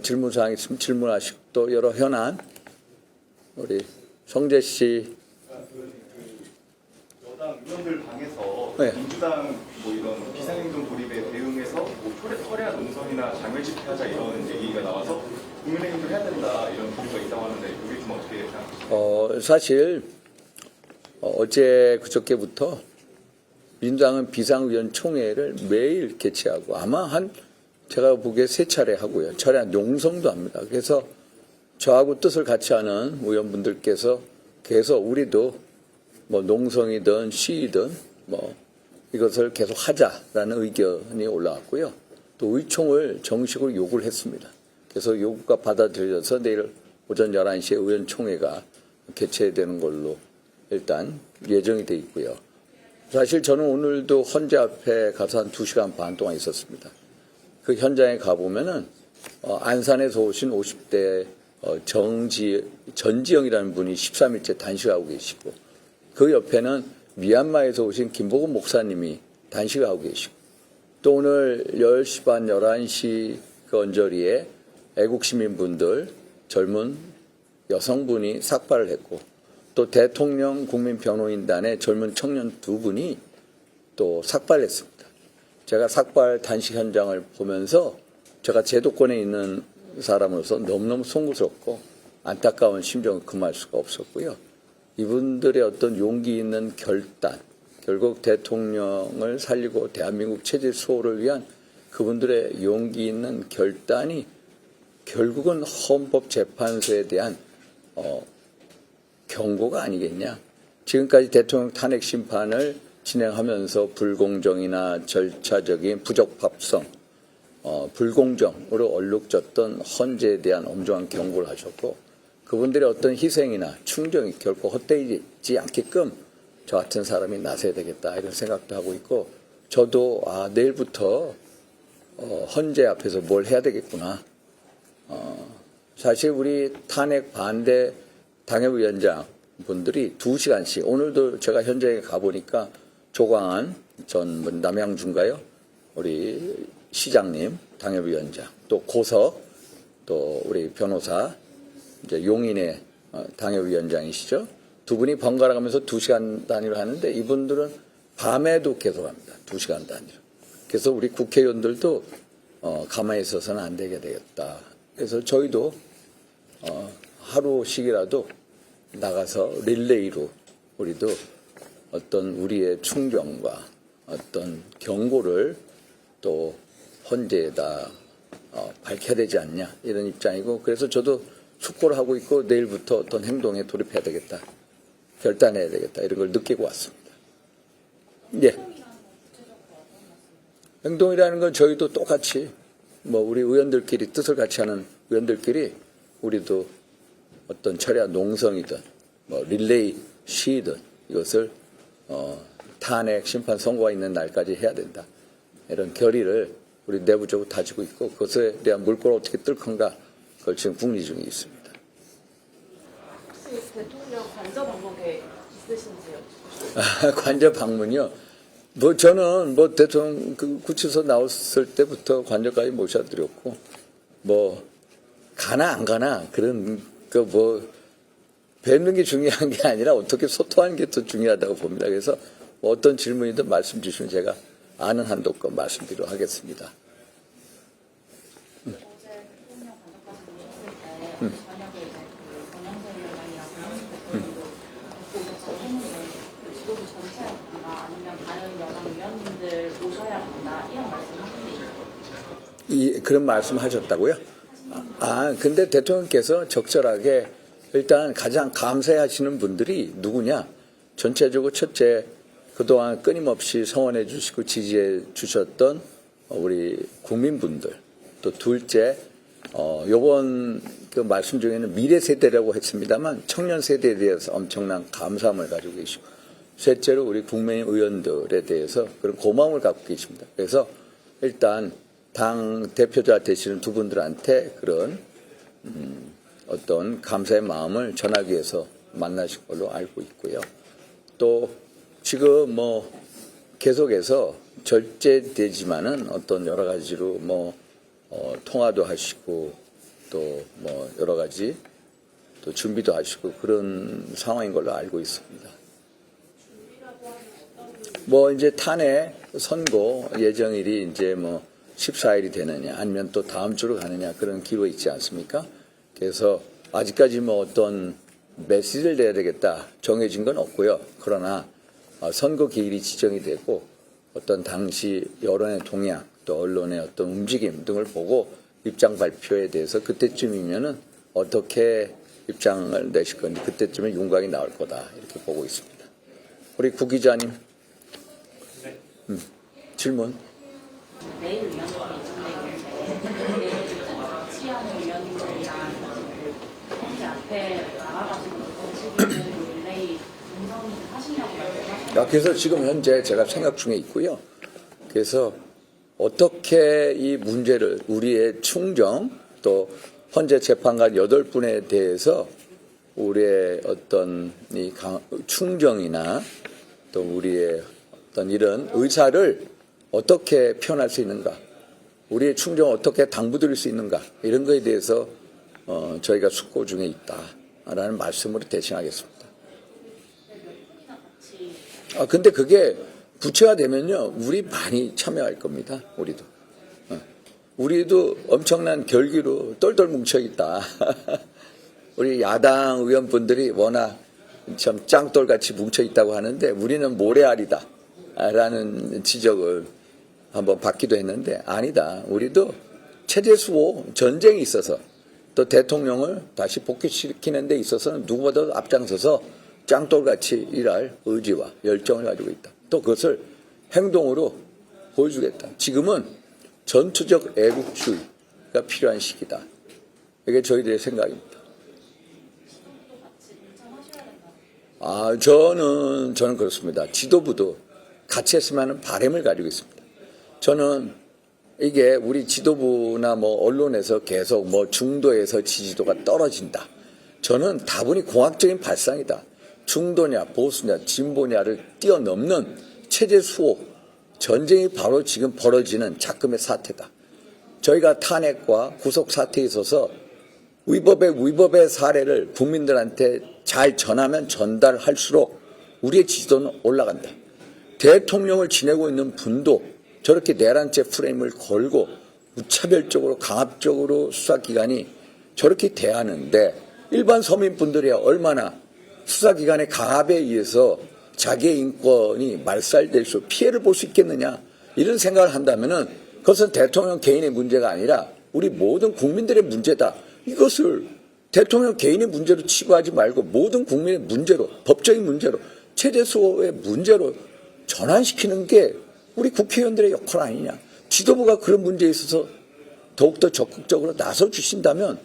질문사항 있으면 질문하시고 또 여러 현안 우리 성재 씨. 여당 의원들 방에서 네. 민주당 뭐 이런 비상행동 돌입에 대응해서 뭐 철야 농성이나 장외 집회하자 이런 얘기가 나와서 국민의힘도 해야 된다 이런 보도가 있다고 하는데 이게 좀 어떻게 생각하세요? 사실 어제 그저께부터 민주당은 비상의원총회를 매일 개최하고 아마 제가 보기에 3차례 하고요. 철야 농성도 합니다. 그래서 저하고 뜻을 같이 하는 의원분들께서 계속 우리도 뭐 농성이든 시위든 뭐 이것을 계속 하자라는 의견이 올라왔고요. 또 의총을 정식으로 요구를 했습니다. 그래서 요구가 받아들여져서 내일 오전 11시에 의원총회가 개최되는 걸로 일단 예정이 돼 있고요. 사실 저는 오늘도 헌재 앞에 가서 한 2시간 반 동안 있었습니다. 그 현장에 가보면은 안산에서 오신 50대 전지영이라는 분이 13일째 단식하고 계시고 그 옆에는 미얀마에서 오신 김보근 목사님이 단식을 하고 계시고 또 오늘 10시 반 11시 그 언저리에 애국시민분들 젊은 여성분이 삭발을 했고 또 대통령 국민변호인단의 젊은 청년 2분이 또 삭발했습니다. 제가 삭발 단식 현장을 보면서 제가 제도권에 있는 사람으로서 너무너무 송구스럽고 안타까운 심정을 금할 수가 없었고요. 이분들의 어떤 용기 있는 결단, 결국 대통령을 살리고 대한민국 체제 수호를 위한 그분들의 용기 있는 결단이 결국은 헌법재판소에 대한 경고가 아니겠냐. 지금까지 대통령 탄핵 심판을 진행하면서 불공정이나 절차적인 부적합성, 불공정으로 얼룩졌던 헌재에 대한 엄중한 경고를 하셨고 그분들의 어떤 희생이나 충정이 결코 헛되지 않게끔 저 같은 사람이 나서야 되겠다 이런 생각도 하고 있고 저도 내일부터 헌재 앞에서 뭘 해야 되겠구나. 사실 우리 탄핵 반대 당협위원장 분들이 2시간씩 오늘도 제가 현장에 가보니까 조광안 전 남양주인가요? 우리 시장님 당협위원장 또 고석 또 우리 변호사 이제 용인의 당협위원장이시죠. 2분이 번갈아 가면서 2시간 단위로 하는데 이분들은 밤에도 계속합니다. 2시간 단위로. 그래서 우리 국회의원들도 가만히 있어서는 안 되겠다. 그래서 저희도 하루씩이라도 나가서 릴레이로 우리도 어떤 우리의 충정과 어떤 경고를 또 헌재에다 밝혀야 되지 않냐 이런 입장이고 그래서 저도 숙고를 하고 있고 내일부터 어떤 행동에 돌입해야 되겠다. 결단해야 되겠다. 이런 걸 느끼고 왔습니다. 예. 행동이라는 건 저희도 똑같이 뭐 우리 의원들끼리 뜻을 같이 하는 의원들끼리 우리도 어떤 철야 농성이든 뭐 릴레이 시위든 이것을 탄핵 심판 선고가 있는 날까지 해야 된다. 이런 결의를 우리 내부적으로 다지고 있고 그것에 대한 물꼬를 어떻게 뜰 건가 그걸 지금 궁리 중에 있습니다. 혹시 대통령 관저 방문 계획 있으신지요? 관저 방문이요? 뭐 저는 뭐 대통령 그 구치소 나왔을 때부터 관저까지 모셔드렸고 뭐 가나 안 가나 그런 그 뭐 뵙는 게 중요한 게 아니라 어떻게 소통하는 게 더 중요하다고 봅니다. 그래서 뭐 어떤 질문이든 말씀 주시면 제가 아는 한도껏 말씀드리도록 하겠습니다. 어제 대통령 관저까지 모셨을 때 저녁에 이제 그 권영세 위원장이랑 김영수 대표님도 듣고 오셨다고 했는데 지도부 전체라든가 아니면 다른 여당 위원님들 모셔야 한다 이런 말씀하셨는데 그런 말씀 하셨다고요? 근데 대통령께서 적절하게 일단 가장 감사하시는 분들이 누구냐? 전체적으로 첫째, 그동안 끊임없이 성원해 주시고 지지해 주셨던 우리 국민분들. 또 둘째, 요번 그 말씀 중에는 미래 세대라고 했습니다만 청년 세대에 대해서 엄청난 감사함을 가지고 계시고 셋째로 우리 국민 의원들에 대해서 그런 고마움을 갖고 계십니다. 그래서 일단 당 대표자 되시는 두 분들한테 그런 어떤 감사의 마음을 전하기 위해서 만나신 걸로 알고 있고요. 또 지금 뭐 계속해서 절제되지만은 어떤 여러 가지로 뭐 통화도 하시고 또 뭐 여러 가지 또 준비도 하시고 그런 상황인 걸로 알고 있습니다. 뭐 이제 탄핵 선고 예정일이 이제 뭐 14일이 되느냐 아니면 또 다음 주로 가느냐 그런 기로 있지 않습니까? 그래서 아직까지 뭐 어떤 메시지를 내야 되겠다 정해진 건 없고요. 그러나 선거 기일이 지정이 되고 어떤 당시 여론의 동향 또 언론의 어떤 움직임 등을 보고 입장 발표에 대해서 그때쯤이면은 어떻게 입장을 내실 건지 그때쯤에 윤곽이 나올 거다 이렇게 보고 있습니다. 우리 구 기자님 질문. 내일 위원들이 있는데 내일 취하는 위원들이랑 현재 앞에 나가가지고 지금 릴레이 음성을 하시냐고 말씀하셨는데 그래서 지금 현재 제가 생각 중에 있고요. 그래서 어떻게 이 문제를 우리의 충정 또 헌재 재판관 8분에 대해서 우리의 어떤 이 충정이나 또 우리의 어떤 이런 의사를 어떻게 표현할 수 있는가, 우리의 충정을 어떻게 당부드릴 수 있는가 이런 거에 대해서 저희가 숙고 중에 있다라는 말씀으로 대신하겠습니다. 근데 그게 구체화되면요, 우리 많이 참여할 겁니다. 우리도 엄청난 결기로 똘똘 뭉쳐 있다. 우리 야당 의원분들이 워낙 참 짱돌같이 뭉쳐 있다고 하는데 우리는 모래알이다 라는 지적을 한번 받기도 했는데 아니다. 우리도 체제 수호 전쟁이 있어서 또 대통령을 다시 복귀시키는 데 있어서는 누구보다도 앞장서서 짱돌같이 일할 의지와 열정을 가지고 있다. 또 그것을 행동으로 보여주겠다. 지금은 전투적 애국주의가 필요한 시기다. 이게 저희들의 생각입니다. 저는 그렇습니다. 지도부도 같이 했으면 하는 바람을 가지고 있습니다. 저는 이게 우리 지도부나 뭐 언론에서 계속 뭐 중도에서 지지도가 떨어진다. 저는 다분히 공학적인 발상이다. 중도냐 보수냐 진보냐를 뛰어넘는 체제 수호 전쟁이 바로 지금 벌어지는 작금의 사태다. 저희가 탄핵과 구속 사태에 있어서 위법의 사례를 국민들한테 잘 전하면 전달할수록 우리의 지지도는 올라간다. 대통령을 지내고 있는 분도 저렇게 내란죄 프레임을 걸고 무차별적으로 강압적으로 수사기관이 저렇게 대하는데 일반 서민분들이야 얼마나 수사기관의 강압에 의해서 자기의 인권이 말살될 수 피해를 볼 수 있겠느냐 이런 생각을 한다면은 그것은 대통령 개인의 문제가 아니라 우리 모든 국민들의 문제다. 이것을 대통령 개인의 문제로 치부하지 말고 모든 국민의 문제로 법적인 문제로 체제 수호의 문제로 전환시키는 게 우리 국회의원들의 역할 아니냐. 지도부가 그런 문제에 있어서 더욱더 적극적으로 나서 주신다면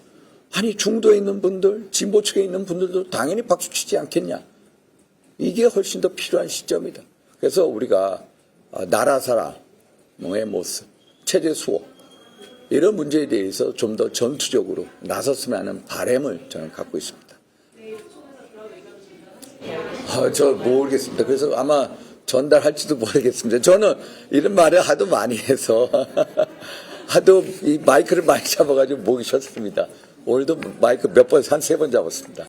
아니 중도에 있는 분들 진보 측에 있는 분들도 당연히 박수치지 않겠냐. 이게 훨씬 더 필요한 시점이다. 그래서 우리가 나라 사랑의 모습, 체제 수호 이런 문제에 대해서 좀 더 전투적으로 나섰으면 하는 바람을 저는 갖고 있습니다. 저 모르겠습니다. 그래서 아마 전달할지도 모르겠습니다. 저는 이런 말을 하도 많이 해서 하도 이 마이크를 많이 잡아가지고 목이 쉬었습니다. 오늘도 마이크 몇 번, 한 3번 잡았습니다.